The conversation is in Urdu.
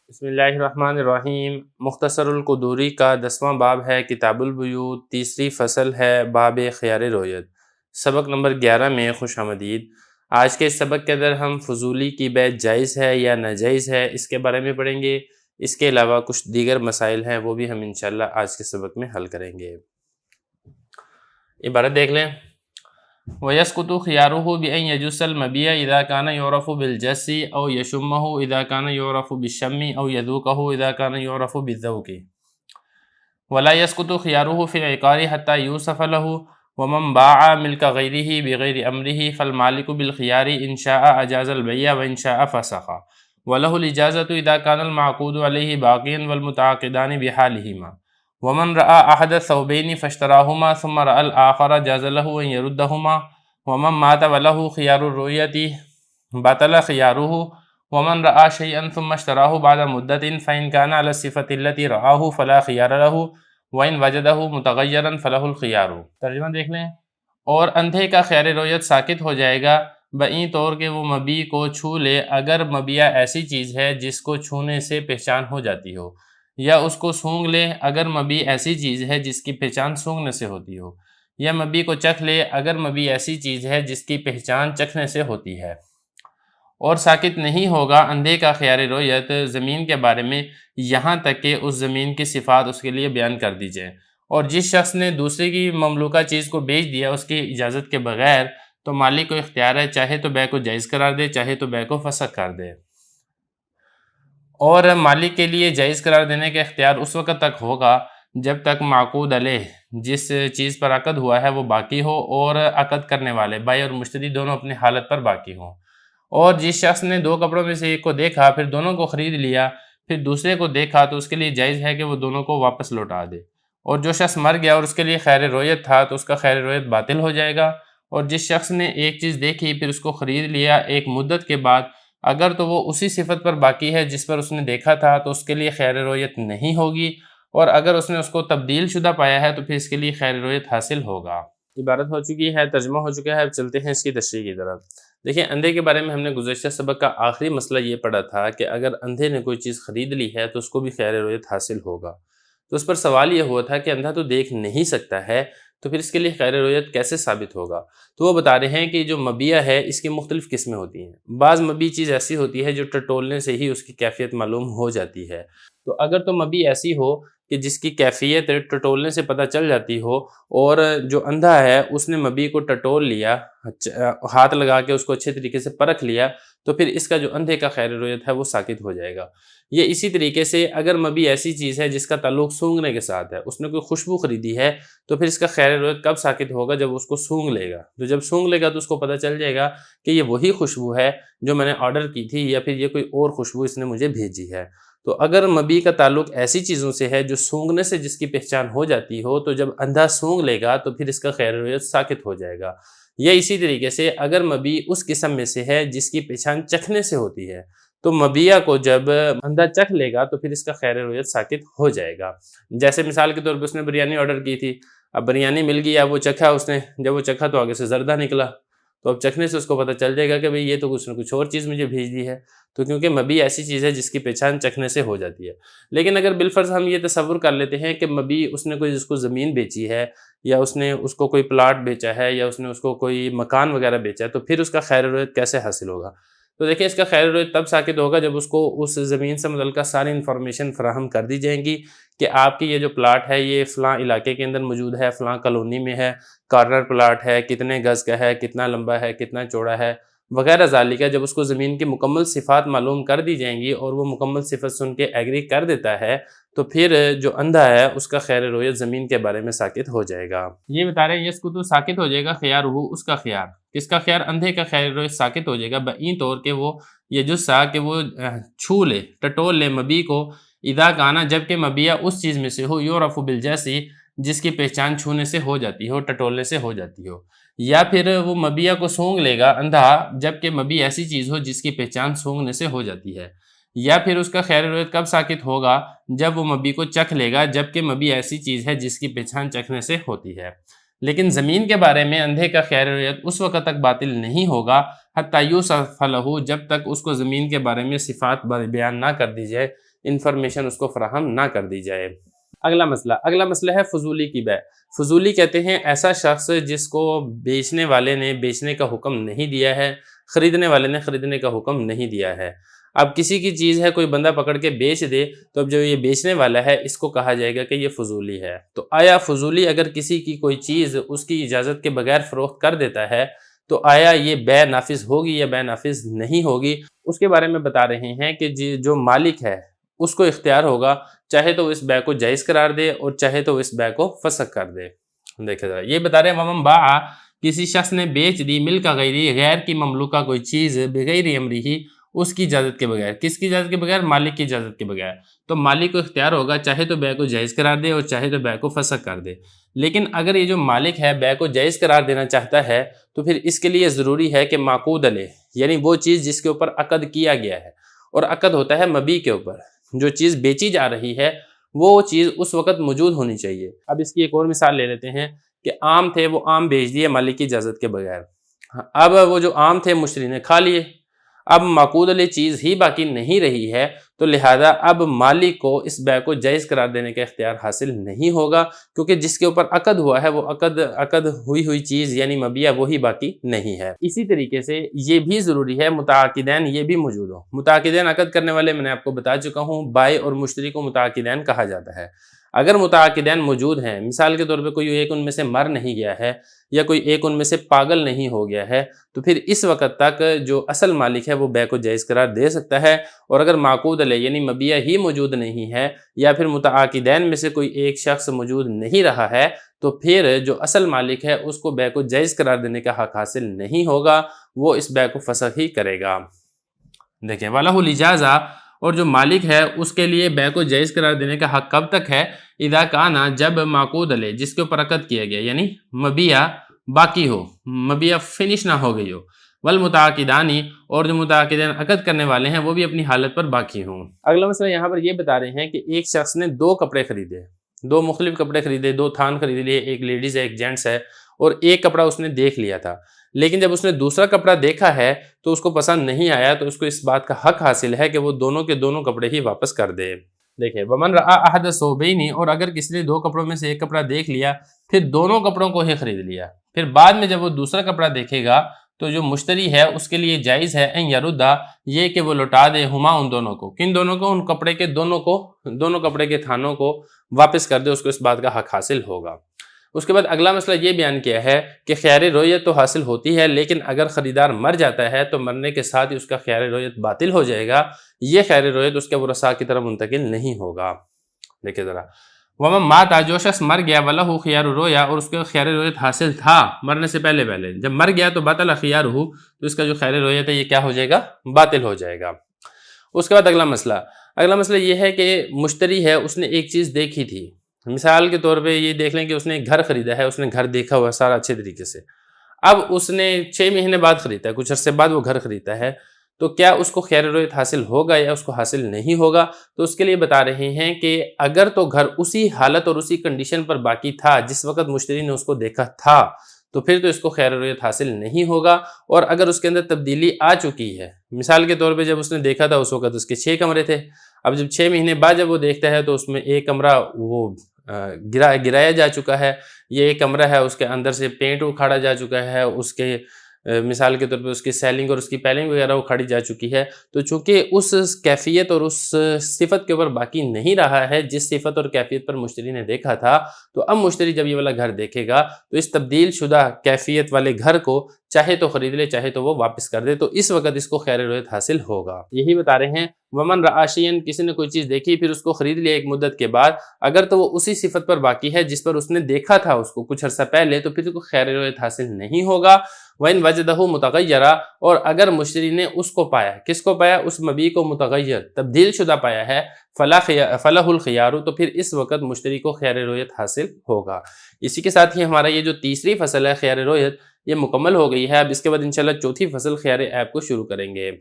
بسم اللہ الرحمن الرحیم۔ مختصر القدوری کا 10واں باب ہے، کتاب البیوع، تیسری فصل ہے، باب خیار رویت، سبق نمبر 11 میں خوش آمدید۔ آج کے اس سبق کے اندر ہم فضولی کی بیع جائز ہے یا ناجائز ہے اس کے بارے میں پڑھیں گے۔ اس کے علاوہ کچھ دیگر مسائل ہیں وہ بھی ہم انشاءاللہ آج کے سبق میں حل کریں گے۔ عبارت دیکھ لیں۔ وَيَسْقُطُ خِيَارُهُ بِأَنْ يَجُسَّ الْمَبِيعَ إِذَا كَانَ يُعْرَفُ بِالْجَسِّ أَوْ يَشُمَّهُ إِذَا كَانَ يُعْرَفُ بِالشَّمِّ أَوْ يَذُوقَهُ إِذَا كَانَ يُعْرَفُ بِالذَّوْقِ وَلَا يَسْقُطُ خِيَارُهُ فِي الْعِقَارِ حَتَّى يُوصَفَ لَهُ وَمَنْ بَاعَ مِلْكَ غَيْرِهِ بِغَيْرِ أَمْرِهِ فَالْمَالِكُ بِالْخِيَارِ إِنْ شَاءَ أَجَازَ الْبَيْعَ وَإِنْ شَاءَ فَسَخَ وَلَهُ الْإِجَازَةُ إِذَا كَانَ الْمَعْقُودُ عَلَيْهِ بَاقِيًا وَالْمُتَعَاقِدَانِ بِحَالِهِمَا وَمَنْ رَأَى أَحَدَ الثَّوْبَيْنِ فَاشْتَرَاهُمَا ثُمَّ رَأَى الْآخَرَ جَازَ لَهُ أَنْ يَرُدَّهُمَا ومن مات وله خيار الرؤية بطل خياره ومن رأى شيئا ثم اشتراه بعد مدة فإن كان على الصفة التي رآه فلا خيار له وإن وجده متغيرا فله الخيار۔ ترجمہ دیکھ لیں۔ اور اندھے کا خیار رویت ساقط ہو جائے گا بئیں طور کہ وہ مبیع کو چھو لے اگر مبیع ایسی چیز ہے جس کو چھونے سے پہچان ہو جاتی ہو، یا اس کو سونگھ لے اگر مبیع ایسی چیز ہے جس کی پہچان سونگھنے سے ہوتی ہو، یا مبیع کو چکھ لے اگر مبیع ایسی چیز ہے جس کی پہچان چکھنے سے ہوتی ہے۔ اور ساقط نہیں ہوگا اندھے کا خیار رویت زمین کے بارے میں یہاں تک کہ اس زمین کی صفات اس کے لیے بیان کر دی جائیں، اور جس شخص نے دوسرے کی مملوکہ چیز کو بیچ دیا اس کی اجازت کے بغیر تو مالک کو اختیار ہے، چاہے تو بیع کو جائز قرار دے چاہے تو بیع کو فسخ کر دے۔ اور مالک کے لیے جائز قرار دینے کا اختیار اس وقت تک ہوگا جب تک معقود علیہ جس چیز پر عقد ہوا ہے وہ باقی ہو اور عقد کرنے والے بائع اور مشتری دونوں اپنی حالت پر باقی ہوں۔ اور جس شخص نے دو کپڑوں میں سے ایک کو دیکھا پھر دونوں کو خرید لیا پھر دوسرے کو دیکھا تو اس کے لیے جائز ہے کہ وہ دونوں کو واپس لوٹا دے۔ اور جو شخص مر گیا اور اس کے لیے خیر رویت تھا تو اس کا خیر رویت باطل ہو جائے گا۔ اور جس شخص نے ایک چیز دیکھی پھر اس کو خرید لیا ایک مدت کے بعد اگر تو وہ اسی صفت پر باقی ہے جس پر اس نے دیکھا تھا تو اس کے لیے خیر رویت نہیں ہوگی، اور اگر اس نے اس کو تبدیل شدہ پایا ہے تو پھر اس کے لیے خیر رویت حاصل ہوگا۔ عبارت ہو چکی ہے، ترجمہ ہو چکا ہے، اب چلتے ہیں اس کی تشریح کی طرف۔ دیکھیں، اندھے کے بارے میں ہم نے گزشتہ سبق کا آخری مسئلہ یہ پڑھا تھا کہ اگر اندھے نے کوئی چیز خرید لی ہے تو اس کو بھی خیر رویت حاصل ہوگا۔ تو اس پر سوال یہ ہوا تھا کہ اندھا تو دیکھ نہیں سکتا ہے تو پھر اس کے لیے خیر رویت کیسے ثابت ہوگا؟ تو وہ بتا رہے ہیں کہ جو مبیع ہے اس کی مختلف قسمیں ہوتی ہیں۔ بعض مبیع چیز ایسی ہوتی ہے جو ٹٹولنے سے ہی اس کی کیفیت معلوم ہو جاتی ہے۔ تو اگر تو مبیع ایسی ہو کہ جس کی کیفیت ٹٹولنے سے پتہ چل جاتی ہو، اور جو اندھا ہے اس نے مبیع کو ٹٹول لیا، ہاتھ لگا کے اس کو اچھے طریقے سے پرکھ لیا، تو پھر اس کا جو اندھے کا خیر رویت ہے وہ ساقط ہو جائے گا۔ یہ اسی طریقے سے اگر مبیع ایسی چیز ہے جس کا تعلق سونگھنے کے ساتھ ہے، اس نے کوئی خوشبو خریدی ہے تو پھر اس کا خیر رویت کب ساقط ہوگا؟ جب اس کو سونگھ لے گا۔ تو جب سونگھ لے گا تو اس کو پتہ چل جائے گا کہ یہ وہی خوشبو ہے جو میں نے آرڈر کی تھی، یا پھر یہ کوئی اور خوشبو اس نے مجھے بھیجی ہے۔ تو اگر مبیع کا تعلق ایسی چیزوں سے ہے جو سونگھنے سے جس کی پہچان ہو جاتی ہو، تو جب اندھا سونگھ لے گا تو پھر اس کا خیر رویت ساقط ہو جائے گا۔ یا اسی طریقے سے اگر مبیع اس قسم میں سے ہے جس کی پہچان چکھنے سے ہوتی ہے، تو مبیع کو جب اندھا چکھ لے گا تو پھر اس کا خیر رویت ساقط ہو جائے گا۔ جیسے مثال کے طور پہ اس نے بریانی آرڈر کی تھی، اب بریانی مل گئی، اب وہ چکھا اس نے، جب وہ چکھا تو آگے سے زردہ نکلا، تو اب چکھنے سے اس کو پتہ چل جائے گا کہ بھئی یہ تو کچھ نہ کچھ اور چیز مجھے بھیج دی ہے۔ تو کیونکہ مبیع ایسی چیز ہے جس کی پہچان چکھنے سے ہو جاتی ہے۔ لیکن اگر بالفرض ہم یہ تصور کر لیتے ہیں کہ مبیع اس نے کوئی جس کو زمین بیچی ہے، یا اس نے اس کو کوئی پلاٹ بیچا ہے، یا اس نے اس کو کوئی مکان وغیرہ بیچا ہے، تو پھر اس کا خیر رویت کیسے حاصل ہوگا؟ تو دیکھیں، اس کا خیر رویت تب ساقط ہوگا جب اس کو اس زمین سے متعلقہ ساری انفارمیشن فراہم کر دی جائیں گی کہ آپ کی یہ جو پلاٹ ہے یہ فلاں علاقے کے اندر موجود ہے، فلاں کالونی میں ہے، کارنر پلاٹ ہے، کتنے گز کا ہے، کتنا لمبا ہے، کتنا چوڑا ہے، وغیرہ ذالک ہے۔ جب اس کو زمین کی مکمل صفات معلوم کر دی جائیں گی اور وہ مکمل صفت سن کے ایگری کر دیتا ہے تو پھر جو اندھا ہے اس کا خیر رویت زمین کے بارے میں ساقط ہو جائے گا۔ یہ بتا رہے ہیں اس کو تو ساقط ہو جائے گا خیارہ، اس کا خیار، کس کا خیار؟ اندھے کا خیر رویت ساقط ہو جائے گا بئیں طور کہ وہ یہ جسہ کہ وہ چھو لے، ٹٹول لے مبیع کو، اذا کانا جب کہ مبیع اس چیز میں سے ہو، یعرف بالجیسی جس کی پہچان چھونے سے ہو جاتی ہو، ٹٹولنے سے ہو جاتی ہو، یا پھر وہ مبیع کو سونگھ لے گا اندھا جب کہ مبیع ایسی چیز ہو جس کی پہچان سونگھنے سے ہو جاتی ہے، یا پھر اس کا خیر رویت کب ساقط ہوگا؟ جب وہ مبیع کو چکھ لے گا جب کہ مبیع ایسی چیز ہے جس کی پہچان چکھنے سے ہوتی ہے۔ لیکن زمین کے بارے میں اندھے کا خیر رویت اس وقت تک باطل نہیں ہوگا حتیٰ یوصف لہ، جب تک اس کو زمین کے بارے میں صفات بیان نہ کر دی جائے، انفارمیشن اس کو فراہم نہ کر دی جائے۔ اگلا مسئلہ ہے فضولی کی بیع۔ فضولی کہتے ہیں ایسا شخص جس کو بیچنے والے نے بیچنے کا حکم نہیں دیا ہے، خریدنے والے نے خریدنے کا حکم نہیں دیا ہے۔ اب کسی کی چیز ہے، کوئی بندہ پکڑ کے بیچ دے تو اب جو یہ بیچنے والا ہے اس کو کہا جائے گا کہ یہ فضولی ہے۔ تو آیا فضولی اگر کسی کی کوئی چیز اس کی اجازت کے بغیر فروخت کر دیتا ہے تو آیا یہ بیع نافذ ہوگی یا بیع نافذ نہیں ہوگی؟ اس کے بارے میں بتا رہے ہیں کہ جو مالک ہے اس کو اختیار ہوگا، چاہے تو اس بیع کو جائز قرار دے اور چاہے تو اس بیع کو فسخ کر دے۔ دیکھیں ذرا، یہ بتا رہے ہیں ومن باع، کسی شخص نے بیچ دی ملک غیری، غیر کی مملوکہ کوئی چیز، بغیر امری ہی، اس کی اجازت کے بغیر۔ کس کی اجازت کے بغیر؟ مالک کی اجازت کے بغیر۔ تو مالک کو اختیار ہوگا چاہے تو بیع کو جائز قرار دے اور چاہے تو بیع کو فسخ کر دے۔ لیکن اگر یہ جو مالک ہے بیع کو جائز قرار دینا چاہتا ہے تو پھر اس کے لیے ضروری ہے کہ معقود علیہ، یعنی وہ چیز جس کے اوپر عقد کیا گیا ہے، اور عقد ہوتا ہے مبیع کے اوپر، جو چیز بیچی جا رہی ہے وہ چیز اس وقت موجود ہونی چاہیے۔ اب اس کی ایک اور مثال لے لیتے ہیں کہ آم تھے، وہ آم بیچ دیے مالک کی اجازت کے بغیر۔ اب وہ جو آم تھے مشتری نے کھا لیے، اب معقود علیہ چیز ہی باقی نہیں رہی ہے، تو لہذا اب مالک کو اس بیع کو جائز قرار دینے کا اختیار حاصل نہیں ہوگا، کیونکہ جس کے اوپر عقد ہوا ہے وہ عقد ہوئی چیز یعنی مبیع وہی باقی نہیں ہے۔ اسی طریقے سے یہ بھی ضروری ہے متعاقدین یہ بھی موجود ہو۔ متعاقدین عقد کرنے والے میں نے آپ کو بتا چکا ہوں، بائع اور مشتری کو متعاقدین کہا جاتا ہے۔ اگر متعاقدین موجود ہیں، مثال کے طور پہ کوئی ایک ان میں سے مر نہیں گیا ہے یا کوئی ایک ان میں سے پاگل نہیں ہو گیا ہے، تو پھر اس وقت تک جو اصل مالک ہے وہ بیع کو جائز قرار دے سکتا ہے۔ اور اگر معقود علیہ یعنی مبیع ہی موجود نہیں ہے یا پھر متعاقدین میں سے کوئی ایک شخص موجود نہیں رہا ہے تو پھر جو اصل مالک ہے اس کو بیع کو جائز قرار دینے کا حق حاصل نہیں ہوگا، وہ اس بیع کو فسخ ہی کرے گا۔ دیکھیں وَلَهُ الْإِجَازَةُ، اور جو مالک ہے اس کے لیے بیع کو جائز قرار دینے کا حق کب تک ہے؟ اذا کانا، جب معقود علیہ جس کے اوپر عقد کیا گیا یعنی مبیع باقی ہو، مبیع فنش نہ ہو گئی ہو، والمتعاقدانی، اور جو متعاقدین عقد کرنے والے ہیں وہ بھی اپنی حالت پر باقی ہوں۔ اگلا مسئلہ یہاں پر یہ بتا رہے ہیں کہ ایک شخص نے دو کپڑے خریدے، دو مختلف کپڑے خریدے، دو تھان خرید لیے، ایک لیڈیز ہے ایک جینٹس ہے، اور ایک کپڑا اس نے دیکھ لیا تھا، لیکن جب اس نے دوسرا کپڑا دیکھا ہے تو اس کو پسند نہیں آیا، تو اس کو اس بات کا حق حاصل ہے کہ وہ دونوں کے دونوں کپڑے ہی واپس کر دے۔ دیکھیں ومن رأى احد الثوبین، اور اگر کسی نے دو کپڑوں میں سے ایک کپڑا دیکھ لیا پھر دونوں کپڑوں کو ہی خرید لیا، پھر بعد میں جب وہ دوسرا کپڑا دیکھے گا تو جو مشتری ہے اس کے لیے جائز ہے ان یردا، یہ کہ وہ لوٹا دے، ہما ان دونوں کو، کن دونوں کو؟ ان کپڑے کے دونوں کپڑے کے تھانوں کو واپس کر دے، اس کو اس بات کا حق حاصل ہوگا۔ اس کے بعد اگلا مسئلہ یہ بیان کیا ہے کہ خیار رویت تو حاصل ہوتی ہے، لیکن اگر خریدار مر جاتا ہے تو مرنے کے ساتھ ہی اس کا خیار رویت باطل ہو جائے گا، یہ خیار رویت اس کے ورثاء کی طرف منتقل نہیں ہوگا۔ دیکھیں ذرا، ومن مات، جو شخص مر گیا، وَلَهُ خِيَارُ الرُّؤْيَا، اور اس کو خیار رویت حاصل تھا مرنے سے پہلے، جب مر گیا تو بطل خیارہ، تو اس کا جو خیار رویت ہے یہ کیا ہو جائے گا؟ باطل ہو جائے گا۔ اس کے بعد اگلا مسئلہ یہ ہے کہ مشتری ہے اس نے ایک چیز دیکھی تھی، مثال کے طور پہ یہ دیکھ لیں کہ اس نے ایک گھر خریدا ہے، اس نے گھر دیکھا ہوا سارا اچھے طریقے سے، اب اس نے 6 مہینے بعد خریدا ہے، کچھ عرصے بعد وہ گھر خریدتا ہے، تو کیا اس کو خیار رویت حاصل ہوگا یا اس کو حاصل نہیں ہوگا؟ تو اس کے لیے بتا رہے ہیں کہ اگر تو گھر اسی حالت اور اسی کنڈیشن پر باقی تھا جس وقت مشتری نے اس کو دیکھا تھا تو پھر تو اس کو خیار رویت حاصل نہیں ہوگا، اور اگر اس کے اندر تبدیلی آ چکی ہے، مثال کے طور پہ جب اس نے دیکھا تھا اس وقت اس کے 6 کمرے تھے، اب جب 6 مہینے بعد جب وہ دیکھتا ہے تو اس میں ایک کمرہ وہ گرایا جا چکا ہے، یہ ایک کمرہ ہے اس کے اندر سے پینٹ اکھاڑا جا چکا ہے، اس کے مثال کے طور پہ اس کی سیلنگ اور اس کی پیلنگ وغیرہ اکھاڑی جا چکی ہے، تو چونکہ اس کیفیت اور اس صفت کے اوپر باقی نہیں رہا ہے جس صفت اور کیفیت پر مشتری نے دیکھا تھا، تو اب مشتری جب یہ والا گھر دیکھے گا تو اس تبدیل شدہ کیفیت والے گھر کو چاہے تو خرید لے چاہے تو وہ واپس کر دے، تو اس وقت اس کو خیار رویت حاصل ہوگا۔ یہی بتا رہے ہیں ومن رأى شیئا، کسی نے کوئی چیز دیکھی پھر اس کو خرید لیا ایک مدت کے بعد، اگر تو وہ اسی صفت پر باقی ہے جس پر اس نے دیکھا تھا اس کو کچھ عرصہ پہلے، تو پھر اس کو خیار رویت حاصل نہیں ہوگا۔ وَإِن وَجَدَهُ مُتَغَيَّرًا، اور اگر مشتری نے اس کو پایا، کس کو پایا؟ اس مبیع کو متغیر تبدیل شدہ پایا ہے، فَلَهُ الْخِيَارُ، تو پھر اس وقت مشتری کو خیار رویت حاصل ہوگا۔ اسی کے ساتھ ہی ہمارا یہ جو تیسری فصل ہے خیار رویت یہ مکمل ہو گئی ہے۔ اب اس کے بعد انشاءاللہ چوتھی فصل خیار عیب کو شروع کریں گے۔